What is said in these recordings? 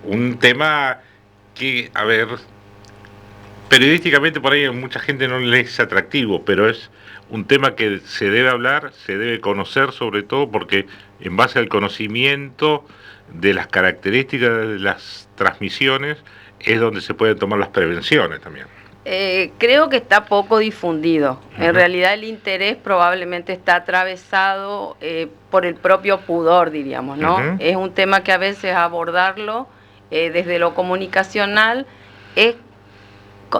un tema que, a ver, periodísticamente por ahí a mucha gente no le es atractivo, pero es un tema que se debe hablar, se debe conocer sobre todo porque en base al conocimiento de las características de las transmisiones es donde se pueden tomar las prevenciones también. Creo que está poco difundido. En Ujú. realidad el interés probablemente está atravesado por el propio pudor, diríamos, ¿no? Ujú. Es un tema que a veces abordarlo desde lo comunicacional es,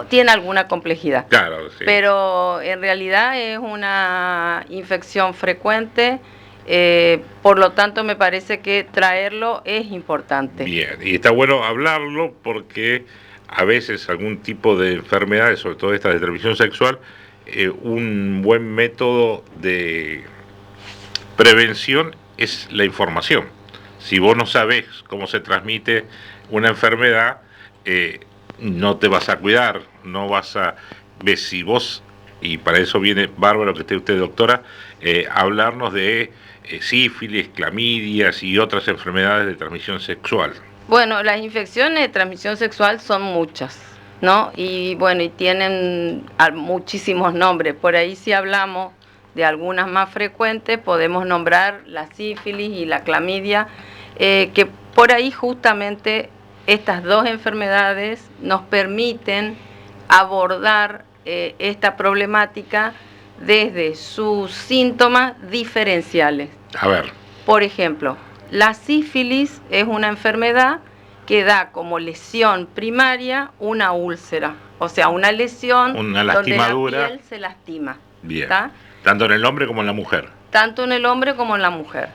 tiene alguna complejidad. Claro, sí. Pero en realidad es una infección frecuente, por lo tanto me parece que traerlo es importante. Bien, y está bueno hablarlo porque a veces algún tipo de enfermedades, sobre todo esta de transmisión sexual, un buen método de prevención es la información. Si vos no sabés cómo se transmite una enfermedad, no te vas a cuidar, no vas a... Ves, si vos, y para eso viene bárbaro que esté usted, doctora, hablarnos de sífilis, clamidias y otras enfermedades de transmisión sexual. Bueno, las infecciones de transmisión sexual son muchas, ¿no? Y bueno, y tienen muchísimos nombres. Por ahí si hablamos de algunas más frecuentes, podemos nombrar la sífilis y la clamidia, que por ahí justamente estas dos enfermedades nos permiten abordar esta problemática desde sus síntomas diferenciales. A ver. Por ejemplo, la sífilis es una enfermedad que da como lesión primaria una úlcera, o sea, una lesión una donde la lastimadura. piel se lastima. Bien. ¿Tá? Tanto en el hombre como en la mujer. Tanto en el hombre como en la mujer.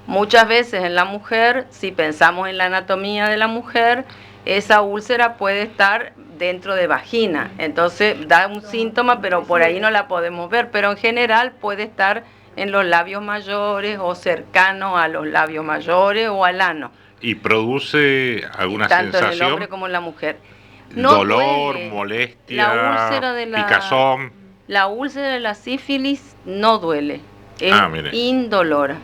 Muchas veces en la mujer, si pensamos en la anatomía de la mujer, esa úlcera puede estar dentro de vagina. Entonces da un síntoma, pero por ahí no la podemos ver. Pero en general puede estar en los labios mayores o cercano a los labios mayores o al ano. ¿Y produce alguna Tanto sensación? En el hombre como en la mujer. No dolor, duele. molestia, La úlcera de picazón. La úlcera de la sífilis no duele. Es mire. indolora.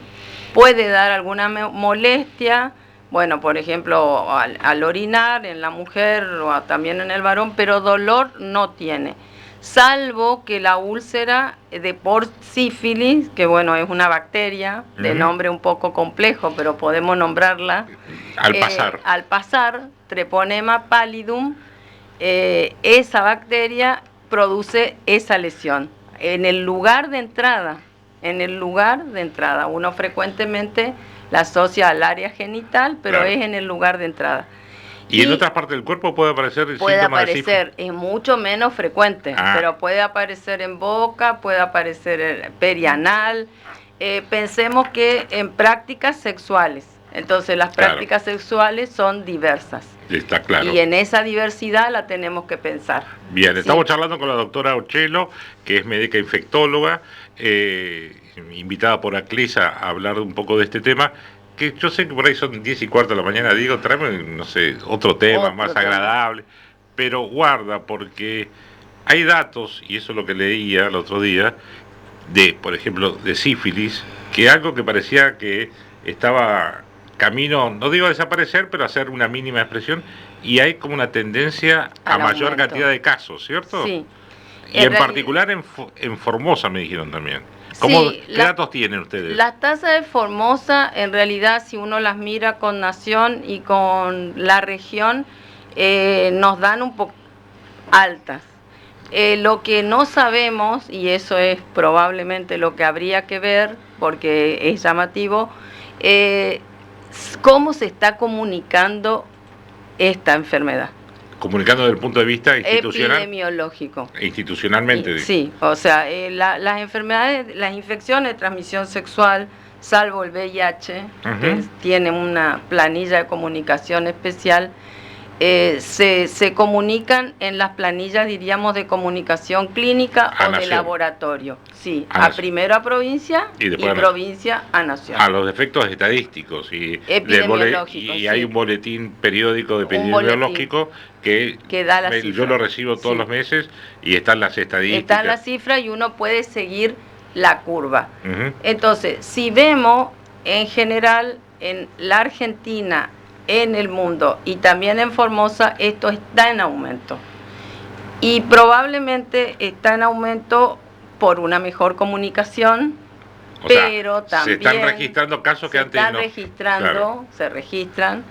Puede dar alguna molestia, bueno, por ejemplo, al orinar en la mujer o también en el varón, pero dolor no tiene. Salvo que la úlcera de por sífilis, que bueno, es una bacteria de nombre un poco complejo, pero podemos nombrarla. Al pasar, Treponema pallidum, esa bacteria produce esa lesión en el lugar de entrada. En el lugar de entrada. Uno frecuentemente la asocia al área genital, pero claro, es en el lugar de entrada. ¿Y en otras partes del cuerpo puede aparecer el puede síntoma aparecer, es mucho menos frecuente, pero puede aparecer en boca, puede aparecer en perianal. Pensemos que en prácticas sexuales. Entonces las prácticas sexuales son diversas. Está claro. Y en esa diversidad la tenemos que pensar. Bien, estamos charlando con la doctora Ochelo, que es médica infectóloga, invitada por Aclesa a hablar un poco de este tema, que yo sé que por ahí son 10:15 de la mañana, digo, tráeme, no sé, otro tema más agradable, pero guarda, porque hay datos, y eso es lo que leía el otro día, de, por ejemplo, de sífilis, que algo que parecía que estaba camino, no digo a desaparecer, pero a hacer una mínima expresión, y hay como una tendencia a mayor cantidad de casos, ¿cierto? Sí. Y en particular en Formosa me dijeron también. ¿Qué datos tienen ustedes? Las tasas de Formosa, en realidad, si uno las mira con nación y con la región, nos dan un poco altas. Lo que no sabemos, y eso es probablemente lo que habría que ver, porque es llamativo, cómo se está comunicando esta enfermedad. Comunicando desde el punto de vista institucional. Epidemiológico. Institucionalmente. Sí, o sea, las enfermedades, las infecciones de transmisión sexual, salvo el VIH, que tiene una planilla de comunicación especial, se comunican en las planillas, diríamos, de comunicación clínica o de laboratorio. Sí, primero a provincia y provincia a nación. A los efectos estadísticos y epidemiológicos. Y hay un boletín periódico de epidemiológico que da la cifra. Yo lo recibo todos los meses y están las estadísticas. Están las cifras y uno puede seguir la curva. Entonces, si vemos en general en la Argentina, en el mundo y también en Formosa esto está en aumento. Y probablemente está en aumento por una mejor comunicación, pero también se están registrando casos que antes no. Claro. Se registran.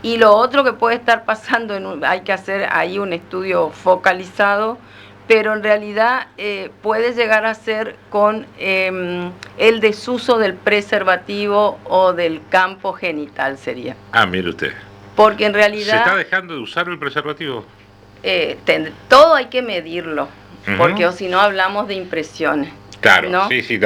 Y lo otro que puede estar pasando, hay que hacer ahí un estudio focalizado, pero en realidad puede llegar a ser con el desuso del preservativo o del campo genital sería. Ah, mire usted. Porque en realidad... ¿Se está dejando de usar el preservativo? Todo hay que medirlo, porque o si no hablamos de impresiones. Claro, ¿no? sí,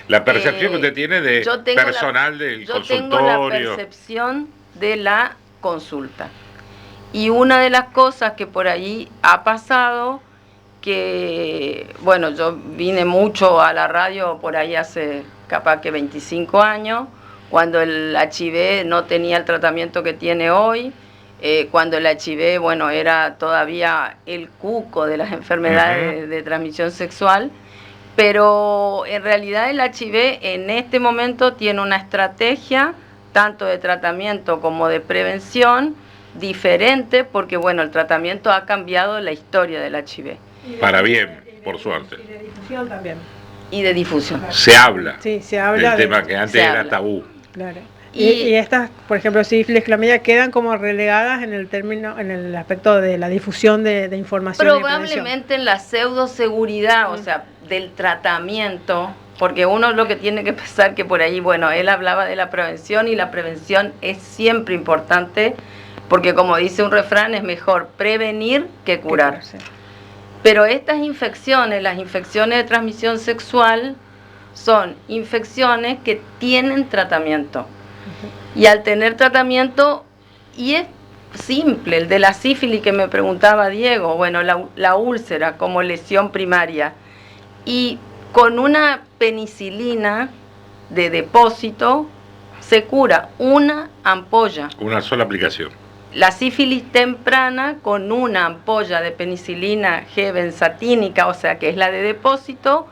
la percepción que usted tiene de personal del consultorio. Yo tengo la percepción de la consulta. Y una de las cosas que por ahí ha pasado, que, bueno, yo vine mucho a la radio por ahí hace capaz que 25 años, cuando el HIV no tenía el tratamiento que tiene hoy, cuando el HIV, bueno, era todavía el cuco de las enfermedades de transmisión sexual, pero en realidad el HIV en este momento tiene una estrategia tanto de tratamiento como de prevención diferente, porque bueno, el tratamiento ha cambiado la historia del HIV. Para bien, por suerte. Y de difusión también. Y de difusión. Se habla. Sí, se habla del tema que antes era tabú. Claro. Y estas, por ejemplo, sífilis, clamidia, quedan como relegadas en el término, en el aspecto de la difusión de información. Probablemente en la pseudoseguridad, o sea, del tratamiento, porque uno lo que tiene que pensar que por ahí, bueno, él hablaba de la prevención y la prevención es siempre importante, porque como dice un refrán, es mejor prevenir que curar. Pero estas infecciones, las infecciones de transmisión sexual, son infecciones que tienen tratamiento. Y al tener tratamiento, y es simple, el de la sífilis que me preguntaba Diego, bueno, la úlcera como lesión primaria, y con una penicilina de depósito se cura una ampolla. Una sola aplicación. La sífilis temprana con una ampolla de penicilina G-benzatínica, o sea que es la de depósito,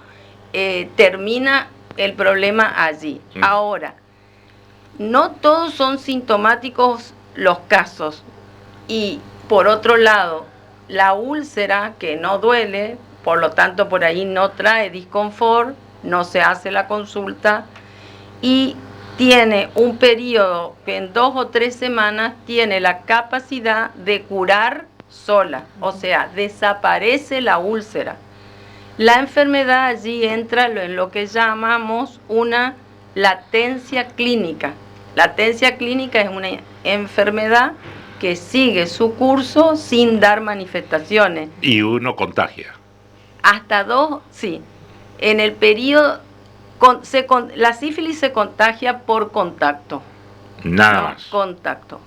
termina el problema allí. Ahora, no todos son sintomáticos los casos. Y por otro lado, la úlcera que no duele, por lo tanto por ahí no trae disconfort, no se hace la consulta y tiene un periodo que en 2 o 3 semanas tiene la capacidad de curar sola, o sea, desaparece la úlcera. La enfermedad allí entra en lo que llamamos una latencia clínica. Latencia clínica es una enfermedad que sigue su curso sin dar manifestaciones. Y uno contagia. Hasta 2, sí. En el periodo, la sífilis se contagia por contacto. Nada más. Contacto.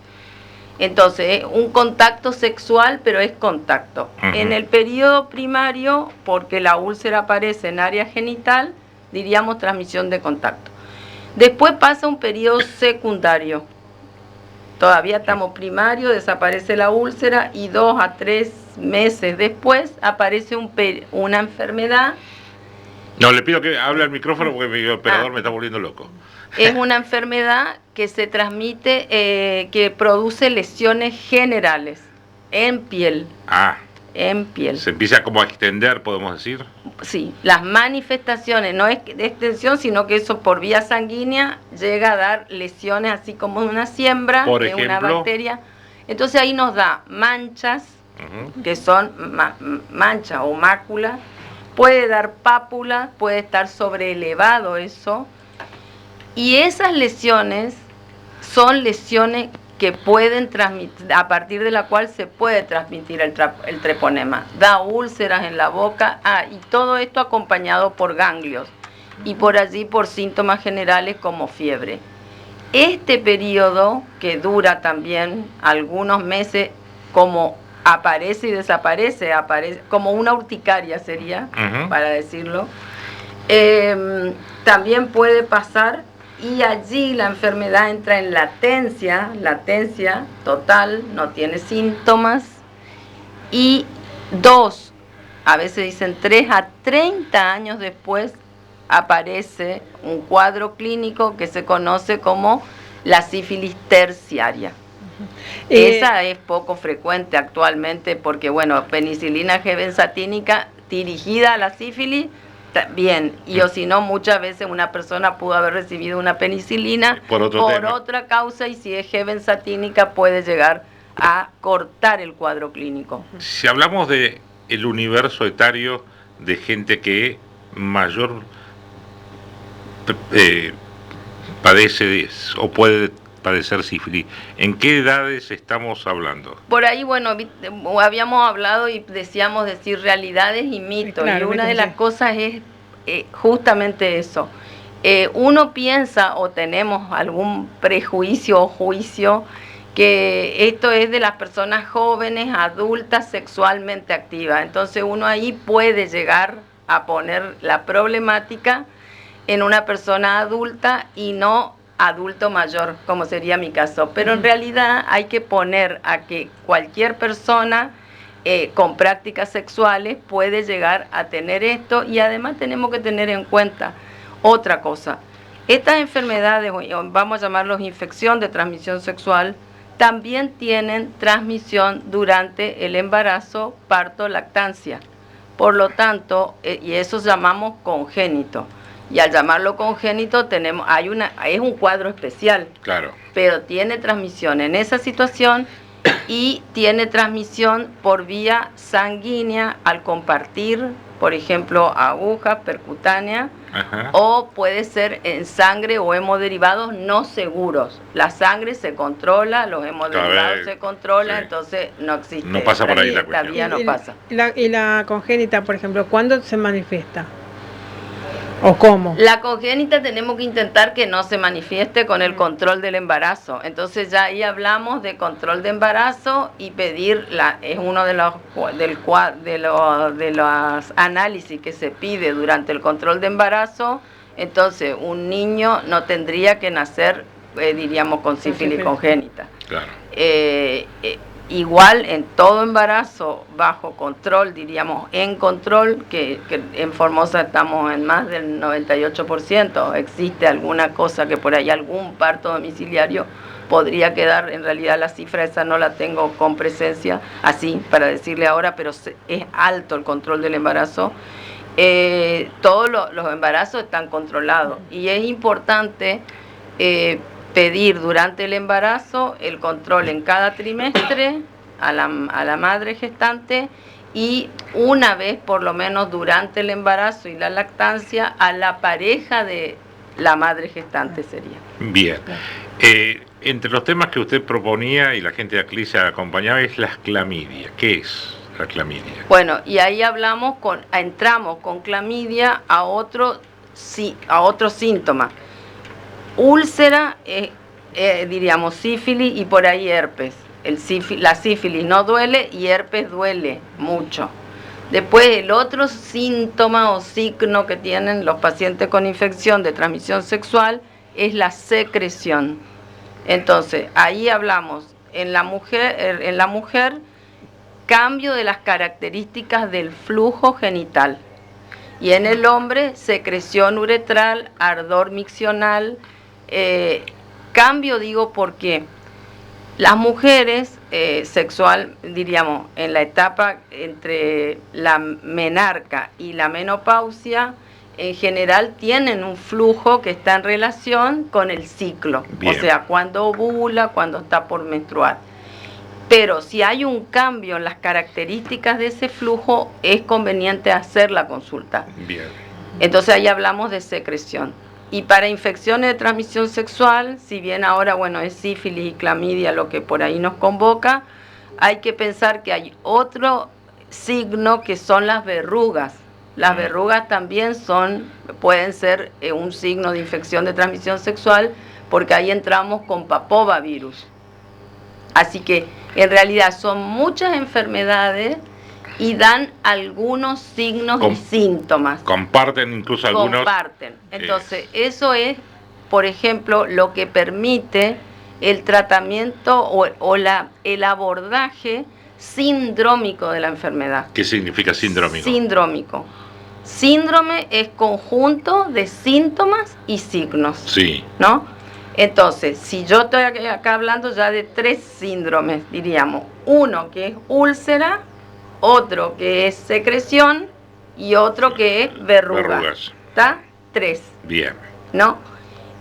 Entonces, un contacto sexual, pero es contacto. En el periodo primario, porque la úlcera aparece en área genital, diríamos transmisión de contacto. Después pasa un periodo secundario. Todavía estamos primario, desaparece la úlcera y 2 a 3 meses después aparece una enfermedad. No, le pido que hable al micrófono porque mi operador me está volviendo loco. Es una enfermedad que se transmite, que produce lesiones generales en piel. En piel. Se empieza como a extender, podemos decir. Sí, las manifestaciones no es de extensión, sino que eso por vía sanguínea llega a dar lesiones así como una siembra de una bacteria. Entonces ahí nos da manchas, que son manchas o máculas, puede dar pápulas, puede estar sobreelevado eso. Y esas lesiones son lesiones que pueden transmitir, a partir de la cual se puede transmitir el treponema. Da úlceras en la boca, y todo esto acompañado por ganglios y por allí por síntomas generales como fiebre. Este periodo, que dura también algunos meses, como aparece y desaparece, aparece como una urticaria sería, para decirlo, también puede pasar. Y allí la enfermedad entra en latencia total, no tiene síntomas. Y 2, a veces dicen 3 a 30 años después, aparece un cuadro clínico que se conoce como la sífilis terciaria. Esa es poco frecuente actualmente porque, bueno, penicilina G-benzatínica dirigida a la sífilis, bien, y o si no, muchas veces una persona pudo haber recibido una penicilina por otra causa, y si es G-benzatínica puede llegar a cortar el cuadro clínico. Si hablamos de el universo etario de gente que mayor padece o puede padecer sífilis, ¿en qué edades estamos hablando? Por ahí, bueno, habíamos hablado y decíamos decir realidades y mitos, claro, y una de las cosas es justamente eso. Uno piensa o tenemos algún prejuicio o juicio que esto es de las personas jóvenes, adultas, sexualmente activas. Entonces uno ahí puede llegar a poner la problemática en una persona adulta y no adulto mayor, como sería mi caso. Pero en realidad hay que poner a que cualquier persona con prácticas sexuales puede llegar a tener esto, y además tenemos que tener en cuenta otra cosa. Estas enfermedades, vamos a llamarlos infección de transmisión sexual, también tienen transmisión durante el embarazo, parto, lactancia. Por lo tanto, y eso llamamos congénito. Y al llamarlo congénito es un cuadro especial. Claro. Pero tiene transmisión en esa situación y tiene transmisión por vía sanguínea al compartir, por ejemplo, agujas percutánea. Ajá. O puede ser en sangre o hemoderivados no seguros. La sangre se controla, los hemoderivados se controlan, sí. Entonces no existe. No pasa por ahí la cuestión. La vía no pasa. ¿Y la congénita, por ejemplo, cuándo se manifiesta? ¿O cómo? La congénita tenemos que intentar que no se manifieste con el control del embarazo. Entonces ya ahí hablamos de control de embarazo y pedir, es uno de los análisis que se pide durante el control de embarazo. Entonces un niño no tendría que nacer, diríamos, con sífilis congénita. Claro. Igual en todo embarazo bajo control, diríamos en control, que en Formosa estamos en más del 98%, existe alguna cosa que por ahí algún parto domiciliario podría quedar, en realidad la cifra esa no la tengo con presencia, así para decirle ahora, pero es alto el control del embarazo. Todos los embarazos están controlados y es importante pedir durante el embarazo el control en cada trimestre a la madre gestante, y una vez por lo menos durante el embarazo y la lactancia a la pareja de la madre gestante sería. Bien. Entre los temas que usted proponía y la gente de Aclisa acompañaba es las clamidia. ¿Qué es la clamidia? Bueno, y ahí entramos con clamidia a otro síntoma. Úlcera, diríamos sífilis, y por ahí herpes. La sífilis no duele y herpes duele mucho. Después el otro síntoma o signo que tienen los pacientes con infección de transmisión sexual es la secreción. Entonces, ahí hablamos en la mujer cambio de las características del flujo genital. Y en el hombre, secreción uretral, ardor miccional. Cambio digo porque las mujeres sexual, diríamos, en la etapa entre la menarca y la menopausia, en general tienen un flujo que está en relación con el ciclo. Bien. O sea, cuando ovula, cuando está por menstruar. Pero si hay un cambio en las características de ese flujo, es conveniente hacer la consulta. Bien. Entonces ahí hablamos de secreción. Y para infecciones de transmisión sexual, si bien ahora, bueno, es sífilis y clamidia lo que por ahí nos convoca, hay que pensar que hay otro signo que son las verrugas. Las verrugas también pueden ser un signo de infección de transmisión sexual, porque ahí entramos con papovavirus. Así que en realidad son muchas enfermedades y dan algunos signos y síntomas. Comparten incluso algunos. Comparten. Entonces, eso es, por ejemplo, lo que permite el tratamiento o el abordaje sindrómico de la enfermedad. ¿Qué significa sindrómico? Sindrómico. Síndrome es conjunto de síntomas y signos. Sí. ¿No? Entonces, si yo estoy acá hablando ya de 3 síndromes, diríamos, uno que es úlcera, otro que es secreción y otro que es verrugas. ¿Está? 3. Bien. ¿No?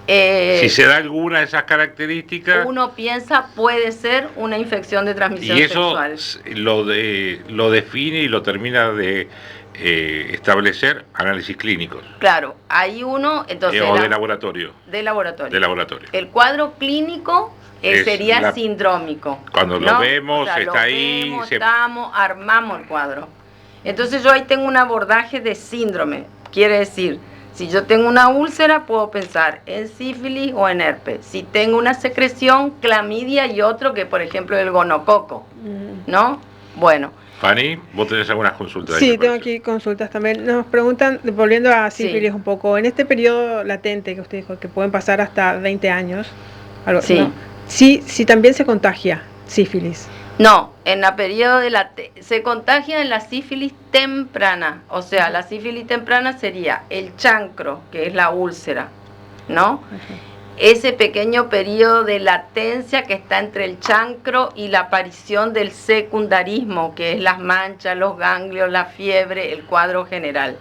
Si se da alguna de esas características... Uno piensa puede ser una infección de transmisión sexual. Y eso lo define y lo termina de establecer análisis clínicos. Claro, hay uno... entonces o de laboratorio. De laboratorio. De laboratorio. El cuadro clínico sería sindrómico. Cuando ¿no? lo vemos, o sea, está ahí... armamos el cuadro. Entonces yo ahí tengo un abordaje de síndrome. Quiere decir... Si yo tengo una úlcera, puedo pensar en sífilis o en herpes. Si tengo una secreción, clamidia y otro que, por ejemplo, el gonococo, ¿no? Bueno. Fanny, ¿vos tenés algunas consultas? Sí, tengo aquí consultas también. Nos preguntan, volviendo a sífilis un poco, en este periodo latente que usted dijo, que pueden pasar hasta 20 años, algo, sí. ¿no? Sí, también se contagia sífilis. No, en la periodo de se contagia en la sífilis temprana, o sea, la sífilis temprana sería el chancro, que es la úlcera, ¿no? Ese pequeño periodo de latencia que está entre el chancro y la aparición del secundarismo, que es las manchas, los ganglios, la fiebre, el cuadro general.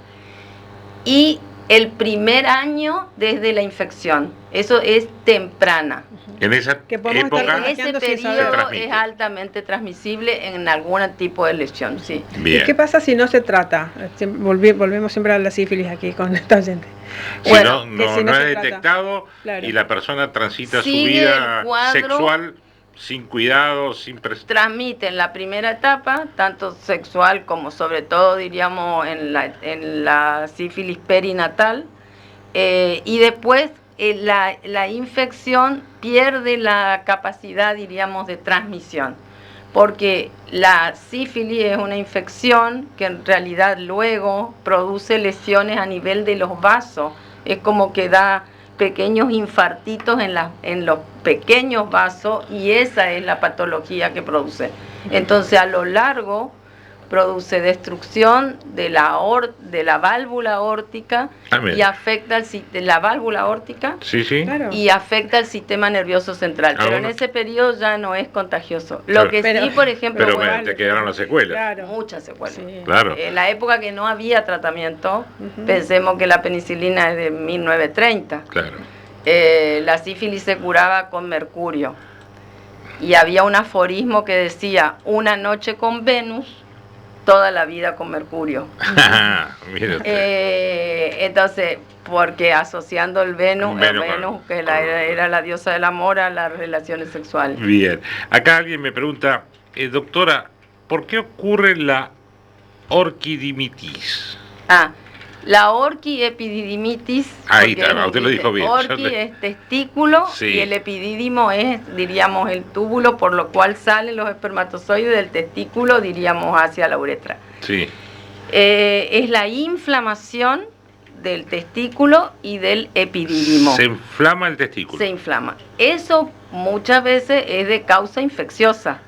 Y el primer año desde la infección, eso es temprana. En esa época, ese periodo es altamente transmisible en algún tipo de lesión, sí. Bien. ¿Y qué pasa si no se trata? Volvemos siempre a la sífilis aquí con esta gente. Si bueno, no es detectado, claro, y la persona transita su vida sexual sin cuidado, sin transmite en la primera etapa, tanto sexual como sobre todo diríamos en la sífilis perinatal, y después la infección pierde la capacidad, diríamos, de transmisión, porque la sífilis es una infección que en realidad luego produce lesiones a nivel de los vasos, es como que da pequeños infartitos en los pequeños vasos y esa es la patología que produce. Entonces a lo largo produce destrucción de la válvula aórtica y afecta la válvula aórtica claro, y afecta el sistema nervioso central, pero en ese periodo ya no es contagioso. Lo que sí, por ejemplo, pero te quedaron las secuelas. Claro, muchas secuelas. Sí. Claro. En la época que no había tratamiento, pensemos que la penicilina es de 1930. Claro. La sífilis se curaba con mercurio y había un aforismo que decía: una noche con Venus, toda la vida con Mercurio. Entonces, porque asociando el Venus que era la diosa del amor, a las relaciones sexuales. Bien. Acá alguien me pregunta, doctora, ¿por qué ocurre la orquidimitis? La orquiepididimitis. Ahí está, usted lo dijo bien. Orqui es testículo, sí, y el epidídimo es, diríamos, el túbulo por lo cual salen los espermatozoides del testículo, diríamos, hacia la uretra. Sí. Es la inflamación del testículo y del epidídimo. Se inflama el testículo. Se inflama. Eso muchas veces es de causa infecciosa.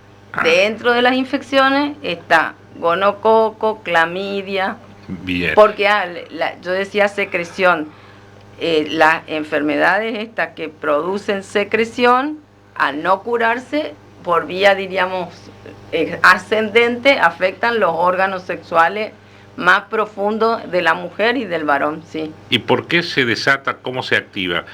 Dentro de las infecciones está gonococo, clamidia. Bien. Porque yo decía secreción, las enfermedades estas que producen secreción, al no curarse, por vía, diríamos, ascendente, afectan los órganos sexuales más profundos de la mujer y del varón, sí. ¿Y por qué se desata? ¿Cómo se activa?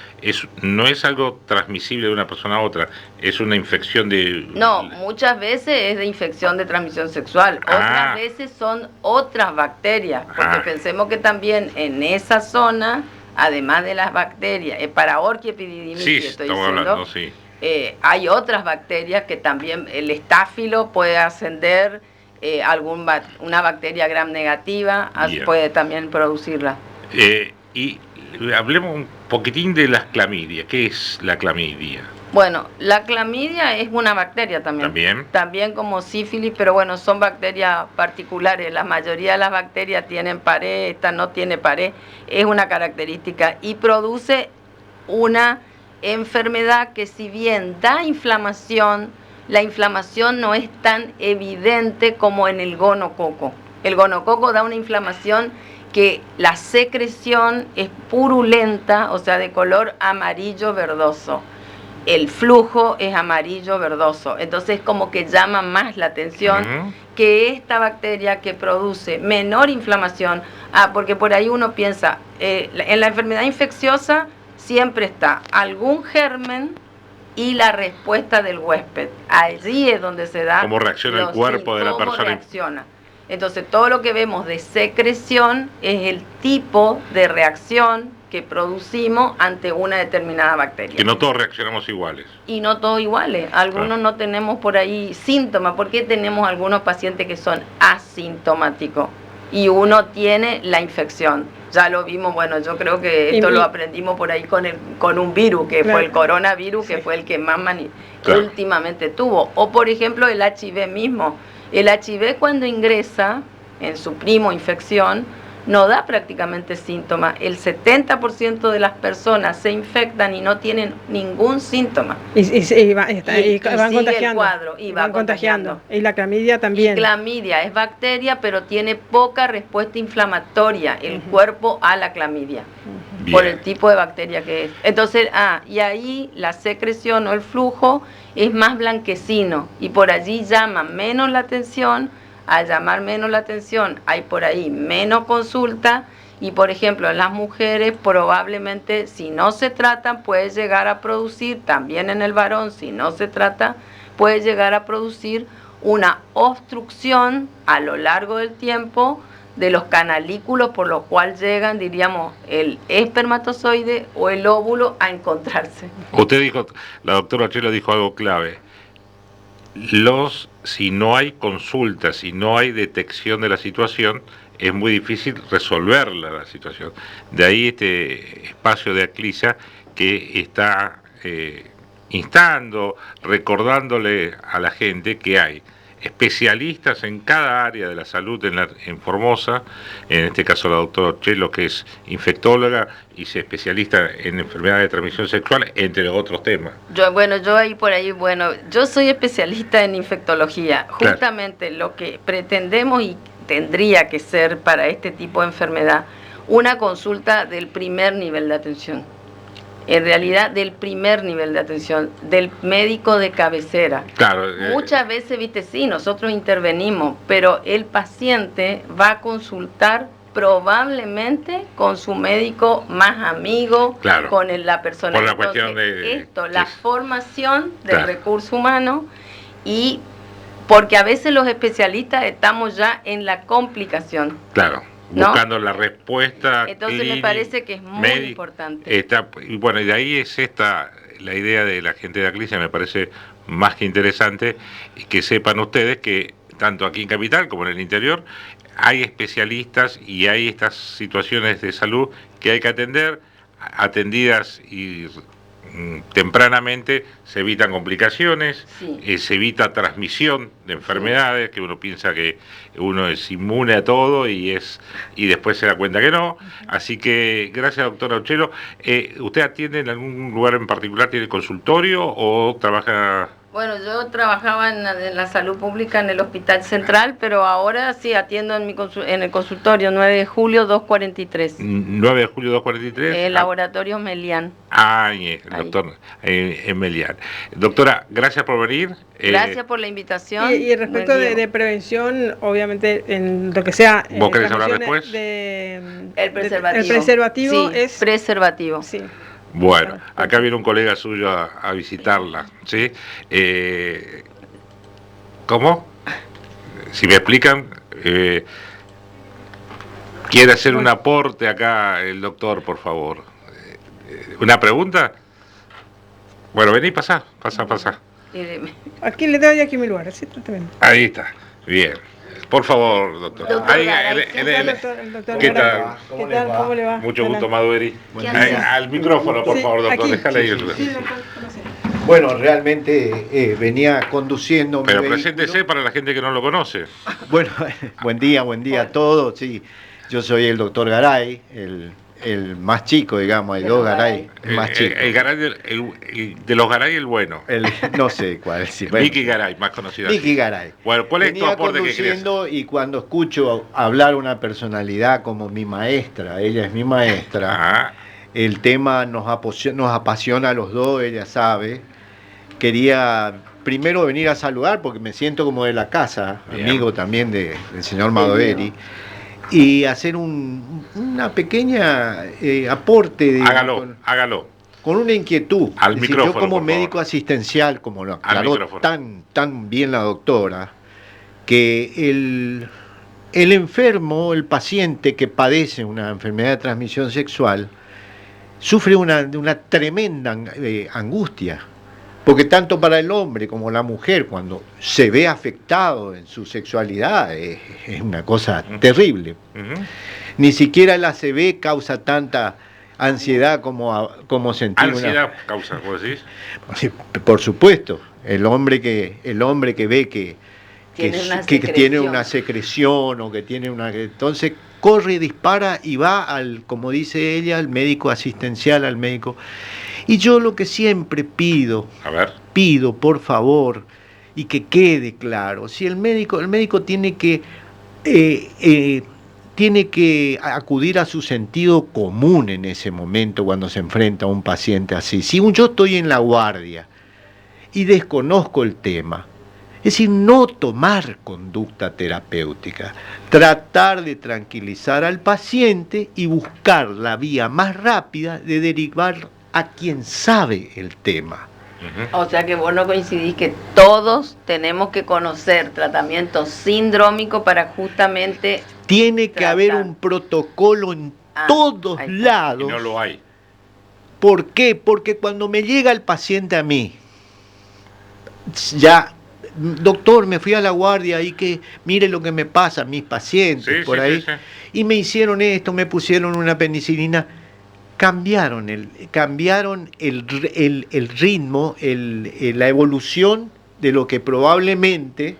No es algo transmisible de una persona a otra, es una infección de... No, muchas veces es de infección de transmisión sexual, otras veces son otras bacterias, porque pensemos que también en esa zona, además de las bacterias, para orquiepididimitis, sí, estoy estamos diciendo, hablando, sí. Hay otras bacterias que también, el estáfilo puede ascender, una bacteria gram negativa puede también producirla. Y hablemos un poquitín de las clamidias. ¿Qué es la clamidia? Bueno, la clamidia es una bacteria también. También como sífilis, pero bueno, son bacterias particulares. La mayoría de las bacterias tienen pared, esta no tiene pared. Es una característica y produce una enfermedad que, si bien da inflamación, la inflamación no es tan evidente como en el gonococo. El gonococo da una inflamación que la secreción es purulenta, o sea, de color amarillo verdoso. el flujo es amarillo verdoso, entonces como que llama más la atención que esta bacteria que produce menor inflamación, porque por ahí uno piensa, en la enfermedad infecciosa siempre está algún germen y la respuesta del huésped, allí es donde se da cómo reacciona el cuerpo de la persona. Reacciona. Entonces todo lo que vemos de secreción es el tipo de reacción que producimos ante una determinada bacteria. Que no todos reaccionamos iguales. Y no todos iguales. Algunos no tenemos por ahí síntomas. ¿Por qué tenemos algunos pacientes que son asintomáticos? Y uno tiene la infección. Ya lo vimos, bueno, yo creo que esto lo aprendimos por ahí con un virus, que fue el coronavirus, que fue el que más últimamente tuvo. O por ejemplo el HIV mismo. El HIV cuando ingresa en su primo infección no da prácticamente síntomas. El 70% de las personas se infectan y no tienen ningún síntoma. Y van contagiando. El cuadro, y van contagiando. Y la clamidia también. Y clamidia es bacteria, pero tiene poca respuesta inflamatoria el cuerpo a la clamidia. Bien. Por el tipo de bacteria que es. Entonces, y ahí la secreción o el flujo es más blanquecino y por allí llama menos la atención. Al llamar menos la atención hay por ahí menos consulta y por ejemplo en las mujeres probablemente si no se tratan puede llegar a producir, también en el varón si no se trata puede llegar a producir una obstrucción a lo largo del tiempo de los canalículos por los cuales llegan, diríamos, el espermatozoide o el óvulo a encontrarse. Usted dijo, la doctora Ochelo dijo algo clave. Si no hay consulta, si no hay detección de la situación, es muy difícil resolver la situación. De ahí este espacio de Aclisa que está instando, recordándole a la gente que hay especialistas en cada área de la salud en Formosa, en este caso la doctora Ochelo, que es infectóloga y se especialista en enfermedades de transmisión sexual, entre otros temas. Yo soy especialista en infectología. Claro. Justamente lo que pretendemos y tendría que ser para este tipo de enfermedad, una consulta del primer nivel de atención. En realidad del primer nivel de atención, del médico de cabecera. Claro. Muchas veces, sí, nosotros intervenimos, pero el paciente va a consultar probablemente con su médico más amigo, claro, con la persona. Por la cuestión la formación del recurso humano y porque a veces los especialistas estamos ya en la complicación. Claro. Buscando la respuesta. Entonces me parece que es muy importante. Y bueno, y de ahí es la idea de la gente de Aclisa, me parece más que interesante, que sepan ustedes que tanto aquí en Capital como en el interior hay especialistas y hay estas situaciones de salud que hay que atender, atendidas y tempranamente se evitan complicaciones, se evita transmisión de enfermedades, que uno piensa que uno es inmune a todo y después se da cuenta que no. Así que gracias, doctora Ochelo. ¿Usted atiende en algún lugar en particular, tiene consultorio o trabaja? Bueno, yo trabajaba en la salud pública en el Hospital Central, pero ahora sí atiendo en el consultorio 9 de julio 243. 9 de julio 243. El laboratorio Melián. Doctor Melián. Doctora, gracias por venir. Gracias por la invitación. Y respecto de prevención, obviamente, en lo que sea... ¿Vos querés hablar después? El preservativo. El preservativo es... preservativo. Sí. Bueno, acá viene un colega suyo a visitarla, ¿sí? ¿Cómo? Si me explican, quiere hacer un aporte acá el doctor, por favor. ¿Una pregunta? Bueno, vení, pasa. Aquí le doy aquí mi lugar, ¿sí? Ahí está, bien. Por favor, doctor. ¿Qué tal? ¿Cómo le va? Mucho gusto, Madueri. Al micrófono, por favor, doctor. Déjale ahí. Bueno, realmente venía conduciendo. Pero preséntese para la gente que no lo conoce. Bueno, buen día a todos. Sí, yo soy el doctor Garay, el más chico, digamos, hay dos Garay más chicos. El Garay de los Garay, el bueno. No sé cuál es. Bueno, Miki Garay, más conocido. Miki Garay. Bueno, ¿cuál es tu aporte que querías? Y cuando escucho hablar una personalidad como mi maestra, ella es mi maestra, el tema nos apasiona a los dos, ella sabe. quería primero venir a saludar porque me siento como de la casa, Bien. amigo también del señor Madoveri, y hacer una pequeña aporte de, Hágalo. con una inquietud. Al Es decir, micrófono, yo como por médico favor. asistencial, como lo Al aclaró micrófono. tan bien la doctora, que el enfermo, el paciente que padece una enfermedad de transmisión sexual, sufre una tremenda angustia, porque tanto para el hombre como la mujer, cuando se ve afectado en su sexualidad, es una cosa terrible. Ujú. Ni siquiera el ACV causa tanta ansiedad como sentir Ansiedad causa, ¿vos decís? Por supuesto, el hombre que ve que tiene una secreción o que tiene una... Entonces corre, dispara y va como dice ella, al médico asistencial, al médico. Y yo lo que siempre pido, A ver. por favor, y que quede claro, si el médico tiene que acudir a su sentido común en ese momento cuando se enfrenta a un paciente así. Si yo estoy en la guardia y desconozco el tema, es decir, no tomar conducta terapéutica, tratar de tranquilizar al paciente y buscar la vía más rápida de derivar a quien sabe el tema. Ujú. O sea que vos no coincidís que todos tenemos que conocer tratamiento sindrómico para justamente... Tiene que haber tratar. un protocolo en todos ahí está. lados. Y no lo hay. ¿Por qué? Porque cuando me llega el paciente a mí, ya, doctor, me fui a la guardia y que mire lo que me pasa, mis pacientes Sí, por sí, ahí, sí, sí. y me hicieron esto, me pusieron una penicilina, cambiaron el ritmo, la evolución de lo que probablemente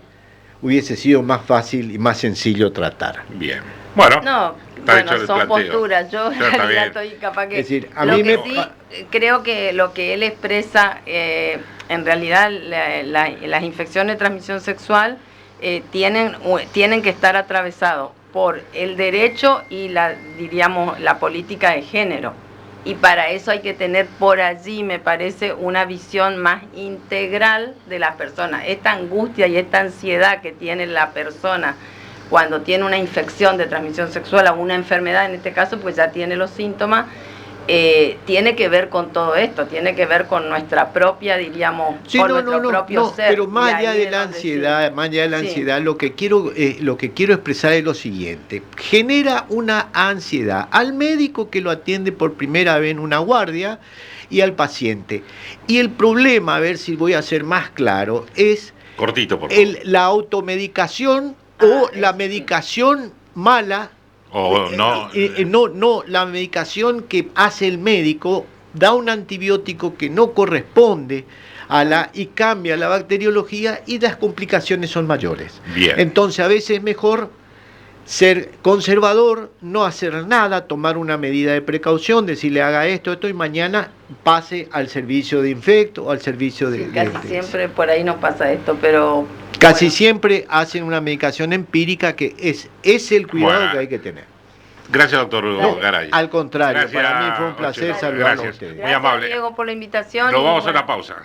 hubiese sido más fácil y más sencillo tratar. Bien. Bueno, No, está hecho bueno, el son planteo. posturas. Yo en Ya está realidad bien. estoy capaz que... Es decir, a lo mí que me- sí, creo que lo que él expresa, en realidad las infecciones de transmisión sexual tienen que estar atravesados por el derecho y diríamos, la política de género. Y para eso hay que tener por allí, me parece, una visión más integral de las personas. Esta angustia y esta ansiedad que tiene la persona cuando tiene una infección de transmisión sexual o una enfermedad, en este caso, pues ya tiene los síntomas, tiene que ver con todo esto, tiene que ver con nuestra propia, diríamos, Sí, con nuestro propio ser. pero más Y allá ahí de es la donde ansiedad, sí. más allá de la Sí. ansiedad, lo que quiero expresar es lo siguiente: genera una ansiedad al médico que lo atiende por primera vez en una guardia y al paciente. Y el problema, a ver si voy a ser más claro, es Cortito, por favor. la automedicación o la sí. medicación mala. O no. No, la medicación que hace el médico da un antibiótico que no corresponde y cambia la bacteriología y las complicaciones son mayores. Bien. Entonces a veces es mejor ser conservador, no hacer nada, tomar una medida de precaución, decirle haga esto y mañana pase al servicio de infecto o al servicio de... Sí, casi siempre por ahí nos pasa esto, pero... Casi bueno. siempre hacen una medicación empírica que es el cuidado Bueno. que hay que tener. Gracias, doctor No, Garay. al contrario, Gracias, para mí fue un placer Ochelo. saludarlo a Gracias. ustedes. Muy amable. Diego, por la invitación. Nos y vamos a bueno. una pausa.